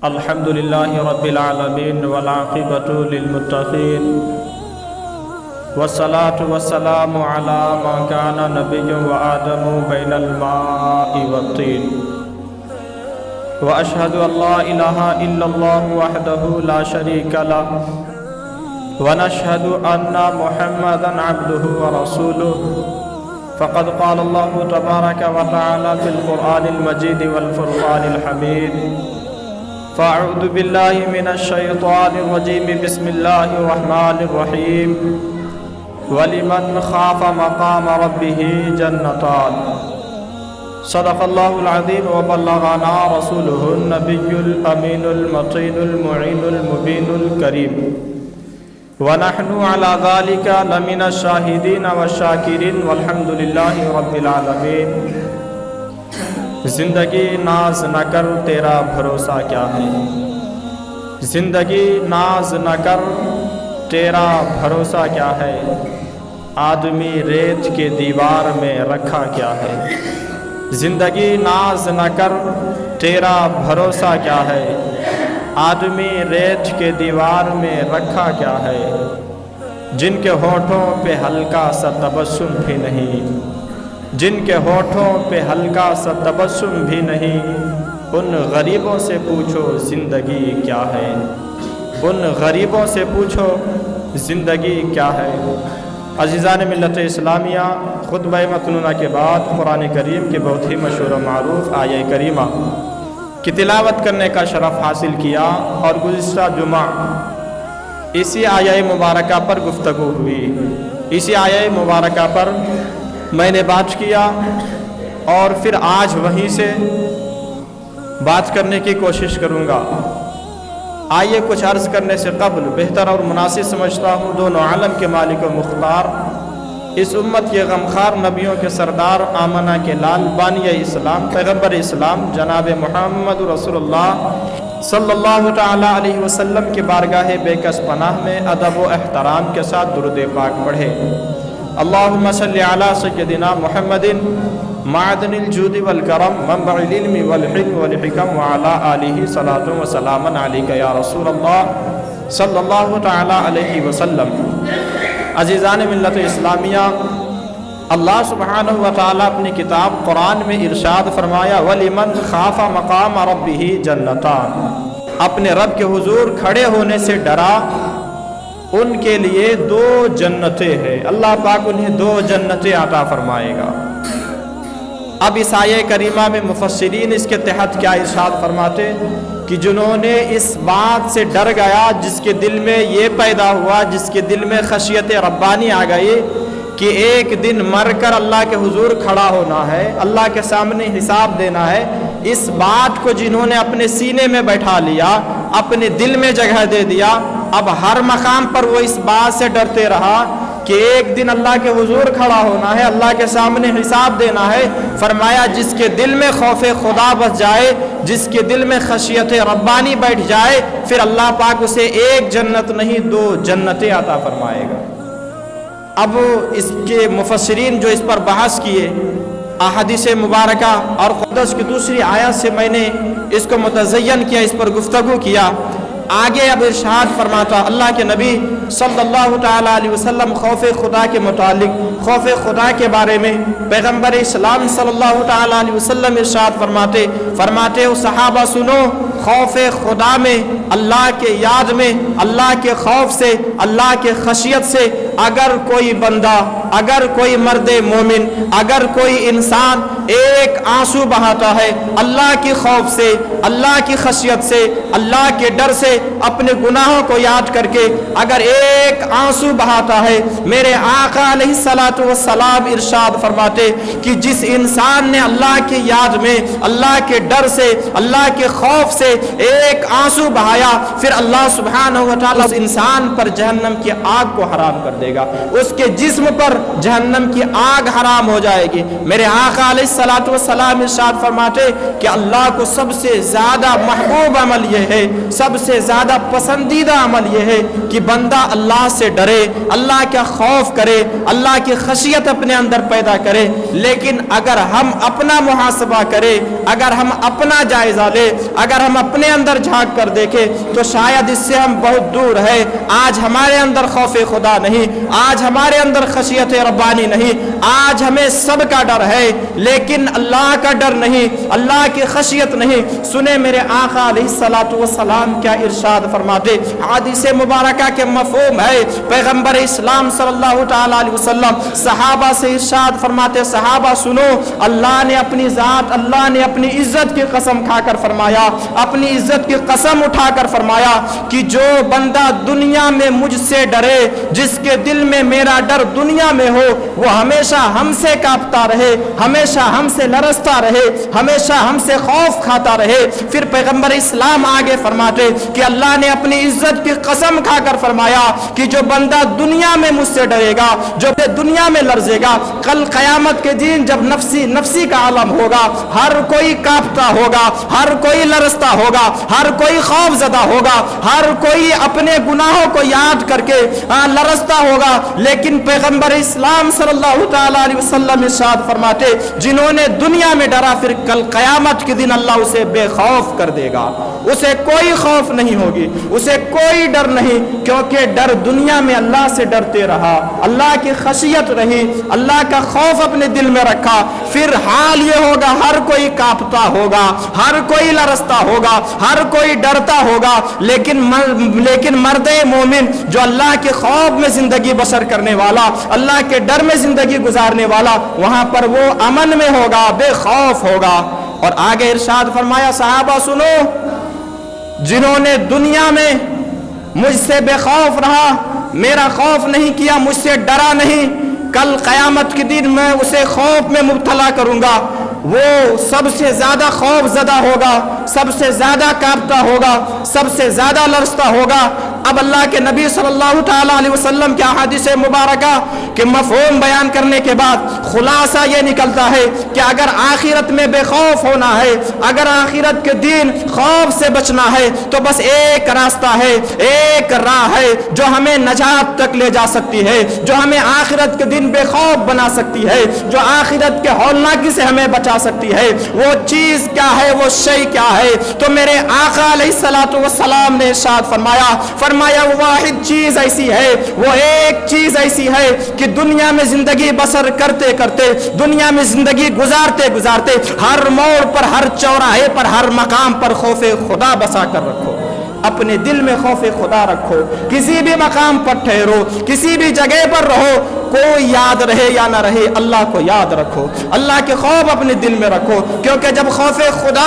الحمد لله رب العالمين والعاقبة للمتقين والصلاة والسلام على من كان نبي وآدم بين الماء والطين وأشهد أن لا إله إلا الله وحده لا شريك له ونشهد أن محمدا عبده ورسوله فقد قال الله تبارك وتعالى في القرآن المجيد والفرقان الحميد فأعوذ بالله من الشيطان الرجيم بسم الله الرحمن الرحيم ولمن خاف مقام ربه جنتان صدق الله العظيم وبلغنا رسوله النبي الأمين المطين المعين المبين الكريم ونحن على ذلك لمن الشاهدين والشاكرين والحمد لله رب العالمين۔ زندگی ناز نہ کر تیرا بھروسہ کیا ہے، زندگی ناز نہ کر تیرا بھروسہ کیا ہے، آدمی ریت کے دیوار میں رکھا کیا ہے۔ زندگی ناز نہ کر تیرا بھروسہ کیا ہے، آدمی ریت کے دیوار میں رکھا کیا ہے۔ جن کے ہونٹوں پہ ہلکا سا تبسم بھی نہیں، جن کے ہونٹوں پہ ہلکا سا تبسم بھی نہیں، ان غریبوں سے پوچھو زندگی کیا ہے، ان غریبوں سے پوچھو زندگی کیا ہے۔ عزیزان ملت اسلامیہ، خطبہ مکنونہ کے بعد قرآن کریم کے بہت ہی مشہور و معروف آیہ کریمہ کی تلاوت کرنے کا شرف حاصل کیا، اور گزشتہ جمعہ اسی آیہ مبارکہ پر گفتگو ہوئی۔ اسی آیہ مبارکہ پر میں نے بات کیا، اور پھر آج وہیں سے بات کرنے کی کوشش کروں گا۔ آئیے کچھ عرض کرنے سے قبل بہتر اور مناسب سمجھتا ہوں دونوں عالم کے مالک و مختار، اس امت کے غمخوار نبیوں کے سردار، آمنہ کے لال، بانی اسلام، پیغمبر اسلام جناب محمد رسول اللہ صلی اللہ تعالی علیہ وسلم کے بارگاہ بے کس پناہ میں ادب و احترام کے ساتھ درود پاک پڑھے۔ اللہم صلی علی سیدنا محمد معدن الجود والکرم منبع العلم والحلم والحکم وعلی آلہ صلاۃ و سلام علیک یا رسول اللہ صلی اللہ تعالی علیہ وسلم۔ عزیزان ملت اسلامیہ، اللہ سبحانہ و تعالی اپنی کتاب قرآن میں ارشاد فرمایا وَلِمَنْ خَافَ مَقَامَ رَبِّهِ جَنَّتَانِ، اپنے رب کے حضور کھڑے ہونے سے ڈرا، ان کے لیے دو جنتیں ہیں، اللہ پاک انہیں دو جنتیں عطا فرمائے گا۔ اب اس آیہ کریمہ میں مفسرین اس کے تحت کیا ارشاد فرماتے کہ جنہوں نے اس بات سے ڈر گیا، جس کے دل میں یہ پیدا ہوا، جس کے دل میں خشیت ربانی آ گئی کہ ایک دن مر کر اللہ کے حضور کھڑا ہونا ہے، اللہ کے سامنے حساب دینا ہے، اس بات کو جنہوں نے اپنے سینے میں بیٹھا لیا، اپنے دل میں جگہ دے دیا، اب ہر مقام پر وہ اس بات سے ڈرتے رہا کہ ایک دن اللہ کے حضور کھڑا ہونا ہے، اللہ کے سامنے حساب دینا ہے۔ فرمایا جس کے دل میں خوف خدا بس جائے، جس کے دل میں خشیت ربانی بیٹھ جائے، پھر اللہ پاک اسے ایک جنت نہیں دو جنتیں عطا فرمائے گا۔ اب اس کے مفسرین جو اس پر بحث کیے، احادیث مبارکہ اور قدس کی دوسری آیات سے میں نے اس کو متزین کیا، اس پر گفتگو کیا۔ آگے اب ارشاد فرماتا اللہ کے نبی صلی اللہ تعالیٰ علیہ وسلم خوف خدا کے متعلق، خوف خدا کے بارے میں پیغمبر اسلام صلی اللہ تعالیٰ علیہ وسلم ارشاد فرماتے ہو صحابہ سنو، خوف خدا میں، اللہ کے یاد میں، اللہ کے خوف سے، اللہ کے خشیت سے اگر کوئی بندہ، اگر کوئی مرد مومن، اگر کوئی انسان ایک آنسو بہاتا ہے اللہ کی خوف سے، اللہ کی خشیت سے، اللہ کے ڈر سے، اپنے گناہوں کو یاد کر کے اگر ایک آنسو بہاتا ہے، میرے آقا علیہ الصلوۃ والسلام ارشاد فرماتے کہ جس انسان نے اللہ کی یاد میں، اللہ کے ڈر سے، اللہ کے خوف سے ایک آنسو بہایا، پھر اللہ سبحانہ و تعالیٰ اس انسان پر جہنم کی آگ کو حرام کر دے گا، اس کے جسم پر جہنم کی آگ حرام ہو جائے گی۔ میرے آقا علیہ الصلوۃ والسلام ارشاد فرماتے کہ اللہ کو سب سے زیادہ محبوب عمل یہ ہے، سب سے زیادہ پسندیدہ عمل یہ ہے کہ بندہ اللہ سے ڈرے، اللہ کا خوف کرے، اللہ کی خشیت اپنے اندر پیدا کرے۔ لیکن اگر ہم اپنا محاسبہ کریں، اگر ہم اپنا جائزہ لیں، اگر ہم अपने अंदर झांक कर देखें तो शायद इससे हम बहुत दूर है। आज हमारे अंदर खौफ खुदा नहीं, आज हमारे अंदर खशियत रब्बानी नहीं, आज हमें सबका डर है लेकिन अल्लाह का डर नहीं, अल्लाह की खशियत नहीं। सुने मेरे आका अलैहिस्सलातु वस्सलाम क्या इरशाद फरमाते, हदीस मुबारका के मफ़हूम है। पैगंबर इस्लाम सल्लल्लाहु तआला अलैहि वसल्लम सहाबा से इरशाद फरमाते, सहाबा सुनो, अल्लाह ने अपनी ज़ात, अल्लाह ने अपनी इज्जत की कसम खाकर फरमाया, अपनी इज्जत की कसम उठाकर फरमाया कि जो बंदा दुनिया में मुझसे डरे, जिसके दिल में मेरा डर दुनिया में हो, वो हमेशा हमसे कांपता रहे, हमेशा हमसे लरसता रहे, हमेशा हमसे खौफ खाता रहे। फिर पैगंबर इस्लाम आगे फरमाते कि अल्लाह ने अपनी इज्जत की कसम खाकर फरमाया कि जो बंदा दुनिया में मुझसे डरेगा, जो दुनिया में लरजेगा, कल क़यामत के दिन जब नफ्सी नफ्सी का आलम होगा, हर कोई कांपता होगा, हर कोई लरसता होगा, हर कोई खौफ ज़दा होगा, हर कोई अपने गुनाहों को याद करके लरसता होगा। लेकिन पैगंबर इस्लाम सल्लल्लाहु तआला अलैहि वसल्लम इरशाद फरमाते, जिन्होंने दुनिया में डरा फिर कल क़यामत के दिन अल्लाह उसे बेखौफ कर देगा, उसे कोई खौफ नहीं होगी, उसे कोई डर नहीं, क्योंकि डर दुनिया में अल्लाह से डरते रहा, अल्लाह की खशियत रही, अल्लाह का खौफ अपने दिल में रखा। फिर हाल ये होगा, हर कोई कांपता होगा, हर कोई लरसता होगा, हर कोई डरता होगा, लेकिन मर्दे मोमिन जो अल्लाह के खौफ में जिंदगी बसर करने वाला, अल्लाह के डर में जिंदगी गुजारने वाला, वहां पर वो अमन में होगा, बेखौफ होगा। और आगे इरशाद फरमाया, सहाबा सुनो, जिन्होंने दुनिया में मुझसे बेखौफ रहा, मेरा खौफ नहीं किया, मुझसे डरा नहीं, कल क़यामत के दिन मैं उसे खौफ में मुब्तला करूंगा, वो सबसे ज्यादा खौफ ज़दा होगा, सबसे ज्यादा कांपता होगा, सबसे ज्यादा लरसता होगा। अब अल्लाह के नबी सल्लल्लाहु तआला अलैहि वसल्लम के हदीस मुबारका के मफ़हूम बयान करने के बाद खुलासा ये निकलता है कि अगर आखिरत में बेखौफ होना है, अगर आखिरत के दिन खौफ से बचना है, तो बस एक रास्ता है, एक राह है जो हमें नजात तक ले जा सकती है, जो हमें आखिरत के दिन बेखौफ बना सकती है, जो आखिरत के हौलनाकी से हमें बचा सकती है। वो चीज क्या है, वो शय क्या है? तो मेरे आका अलैहिस्सलातु वस्सलाम ने इरशाद फरमाया वो वाहिद चीज ऐसी है, वो एक चीज ऐसी है कि दुनिया में जिंदगी बसर करते करते, दुनिया में जिंदगी गुजारते गुजारते, हर मोड़ पर, हर चौराहे पर, हर मकाम पर खौफे खुदा बसा कर रखो, अपने दिल में खौफ खुदा रखो, किसी भी मकाम पर ठहरो, किसी भी जगह पर रहो, कोई याद रहे या ना रहे, अल्लाह को याद रखो, अल्लाह के खौफ अपने दिल में रखो, क्योंकि जब खौफ खुदा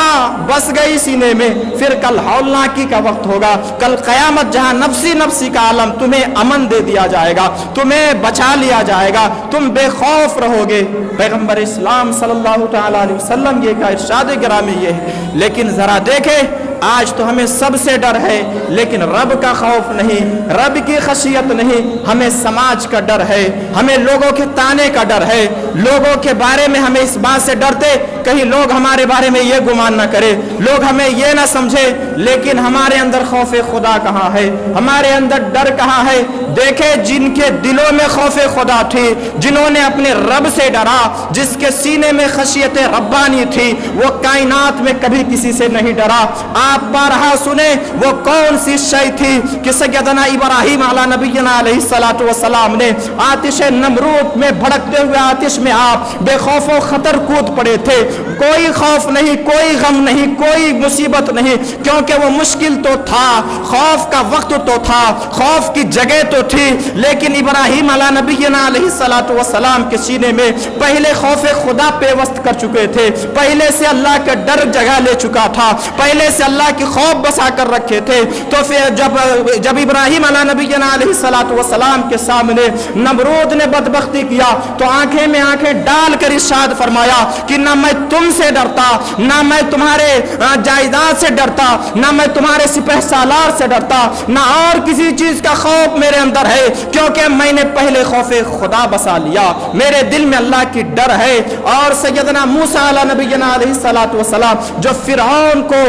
बस गई सीने में, फिर कल हौलनाकी का वक्त होगा, कल क़यामत जहां नफ्सी नफ्सी का आलम, तुम्हें अमन दे दिया जाएगा, तुम्हें बचा लिया जाएगा, तुम बेखौफ रहोगे। पैगंबर इस्लाम सल्लल्लाहु तआला अलैहि वसल्लम ये का इरशाद गिरामी ये है। लेकिन जरा देखें, आज तो हमें सबसे डर है, लेकिन रब का खौफ नहीं, रब की खशियत नहीं, हमें समाज का डर है, हमें लोगों के ताने का डर है, लोगों के बारे में हमें इस बात से डरते कहीं लोग हमारे बारे में ये गुमान ना करे, लोग हमें ये ना समझे। लेकिन हमारे अंदर खौफ खुदा कहाँ है, हमारे अंदर डर कहाँ है? देखे, जिनके दिलों में खौफ खुदा थी, जिन्होंने अपने रब से डरा, जिसके सीने में खशियत रब्बानी थी, वो कायनात में कभी किसी से नहीं डरा। आप बारहा सुने वो कौन सी शय थी कि सैयदना इब्राहिम अला नबीना अलैहिस्सलातु वस्सलाम ने आतिश नमरूद में भड़कते हुए आतिश में आप बेखौफो खतर कूद पड़े थे। कोई खौफ नहीं, कोई गम नहीं, कोई मुसीबत नहीं, क्योंकि वो मुश्किल तो था, खौफ का वक्त तो था, खौफ की जगह तो थी, लेकिन इब्राहिम अला नबीना अलैहिस्सलातु वस्सलाम के सीने में पहले खौफ खुदा पेवस्त कर चुके थे, पहले से अल्लाह का डर जगह ले चुका था, पहले से अल्लाह की खौफ बसा कर रखे थे। तो फिर जब इब्राहिम अला नबीना अलैहिस्सलातु वस्सलाम के सामने नमरूद ने बदबख्ती किया, तो आंखें में आंखें डाल कर इरशाद फरमाया कि ना मैं तुमसे डरता, ना मैं तुम्हारे जायदाद से डरता, ना मैं तुम्हारे सिपह सालार से डरता, ना और किसी चीज का खौफ मेरे अंदर है, क्योंकि मैंने पहले खौफे खुदा बसा लिया, मेरे दिल में अल्लाह की डर है। और सैयदना मूसा अला नबीना अलैहिस्सलातु वस्सलाम जो फिरौन को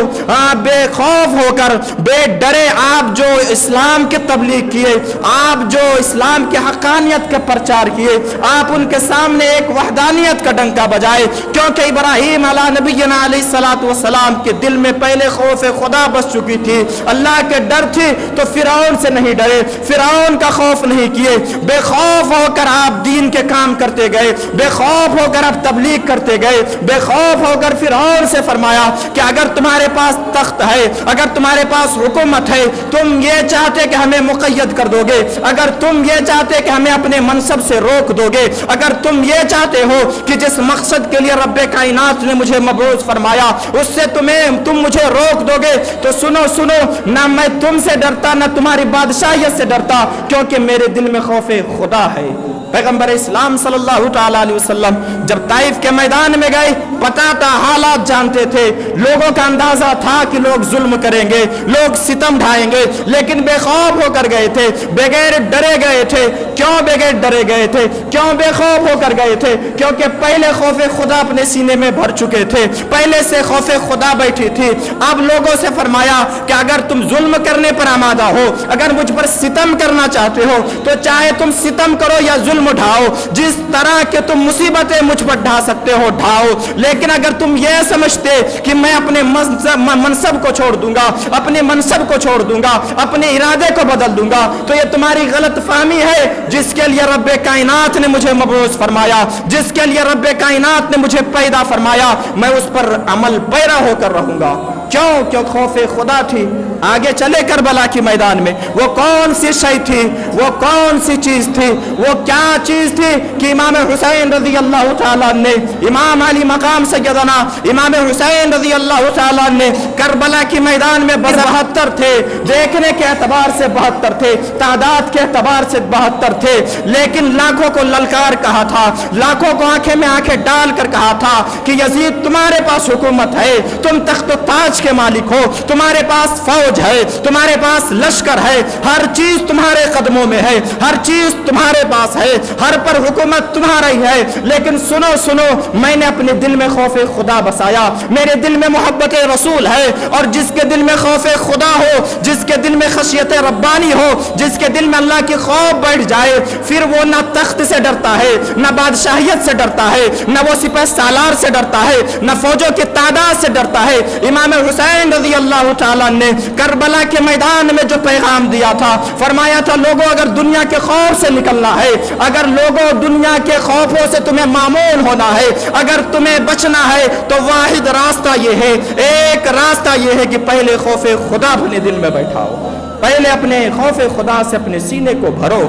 बेखौफ होकर बेडरे आप जो इस्लाम के तबलीग किए, आप जो इस्लाम के हक़ानियत के प्रचार किए, आप उनके सामने एक वहदानियत का डंका बजाए, क्योंकि इब्राहीम अला नबीना अलैहिस्सलातु वस्सलाम के दिल में पहले खौफ खुदा बस चुकी थी, अल्लाह के डर थी, तो फिरौन से नहीं डरे, फिरौन का खौफ नहीं किए, बेखौफ होकर आप दीन के काम करते गए, बेखौफ होकर आप तबलीग करते गए, बेखौफ होकर फिरौन से फरमाया कि अगर तुम्हारे पास तख्त है, अगर तुम्हारे पास हुकूमत है, तुम ये चाहते कि हमें मुक़य्यद कर दोगे, अगर तुम ये चाहते कि हमें अपने मनसब से रोक दोगे, अगर तुम ये चाहते हो कि जिस मकसद के लिए रब्बे कायनात ने मुझे मबऊस फरमाया उससे तुम मुझे रोक दोगे, तो सुनो सुनो, ना मैं तुमसे डरता ना तुम्हारी बादशाहियत से डरता, क्योंकि मेरे दिल में खौफे खुदा है। पैगंबर इस्लाम सल्लल्लाहु ताला अलैहि वसल्लम जब ताइफ के मैदान में गए, पता था, हालात जानते थे, लोगों का अंदाजा था कि लोग जुल्म करेंगे, लोग सितम ढाएंगे, लेकिन बेखौफ होकर गए थे, बगैर डरे गए थे। क्यों बगैर डरे गए थे, क्यों बेखौफ होकर गए थे? क्योंकि पहले खौफे खुदा अपने सीने में भर चुके थे, पहले से खौफे खुदा बैठी थी। अब लोगों से फरमाया कि अगर तुम जुल्म करने पर आमादा हो, अगर मुझ पर सितम करना चाहते हो, तो चाहे तुम सितम करो या जुल्म ढाओ, जिस तरह के तुम मुसीबतें मुझ पर ढा सकते हो ढाओ, लेकिन अगर तुम ये समझते कि मैं अपने मनसब को छोड़ दूंगा, अपने मनसब को छोड़ दूंगा, अपने इरादे को बदल दूंगा, तो ये तुम्हारी गलत फहमी है। जिसके लिए रब्बे कायनात ने मुझे मबऊस फरमाया, जिसके लिए रब्बे कायनात ने मुझे पैदा फरमाया, मैं उस पर अमल पैरा होकर रहूंगा। क्यों खौफे खुदा थी। आगे चले करबला की मैदान में, वो कौन सी शय थी, वो कौन सी चीज थी, वो क्या चीज थी कि इमाम हुसैन रज़ी अल्लाह तआला ने, इमाम अली मकाम सैयदना इमाम हुसैन रज़ी अल्लाह तआला ने करबला की मैदान में 72 थे, देखने के एतबार से 72 थे, तादाद के एतबार से 72 थे, लेकिन लाखों को ललकार कहा था, लाखों को आंखें में आंखें डालकर कहा था कि यजीद तुम्हारे पास हुकूमत है, तुम तख्त ताज के मालिक हो, तुम्हारे पास फौज है, तुम्हारे पास लश्कर है, हर चीज तुम्हारे कदमों में है, हर चीज तुम्हारे पास है, हर पर हुकूमत तुम्हारा ही है। लेकिन सुनो सुनो, मैंने अपने दिल में खौफे खुदा बसाया, मेरे दिल में मोहब्बत रसूल है, और जिसके दिल में खौफे खुदा हो, जिसके दिल में खशियत रब्बानी हो, जिसके दिल में अल्लाह की खौफ बैठ जाए, फिर वो ना तख्त से डरता है, ना बादशाहियत से डरता है, ना वो सिपह सालार से डरता है, ना फौजों की तादाद से डरता है। इमाम हुसैन रज़ी अल्लाह तआला ने करबला के मैदान में जो पैगाम दिया था, फरमाया था, लोगों अगर दुनिया के खौफ से निकलना है, अगर लोगों दुनिया के खौफों से तुम्हें मामून होना है, अगर तुम्हें बचना है, तो वाहिद रास्ता ये है, एक रास्ता ये है कि पहले खौफे खुदा अपने दिल में बैठाओ, पहले अपने खौफे खुदा से अपने सीने को भरो।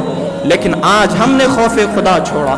लेकिन आज हमने खौफे खुदा छोड़ा।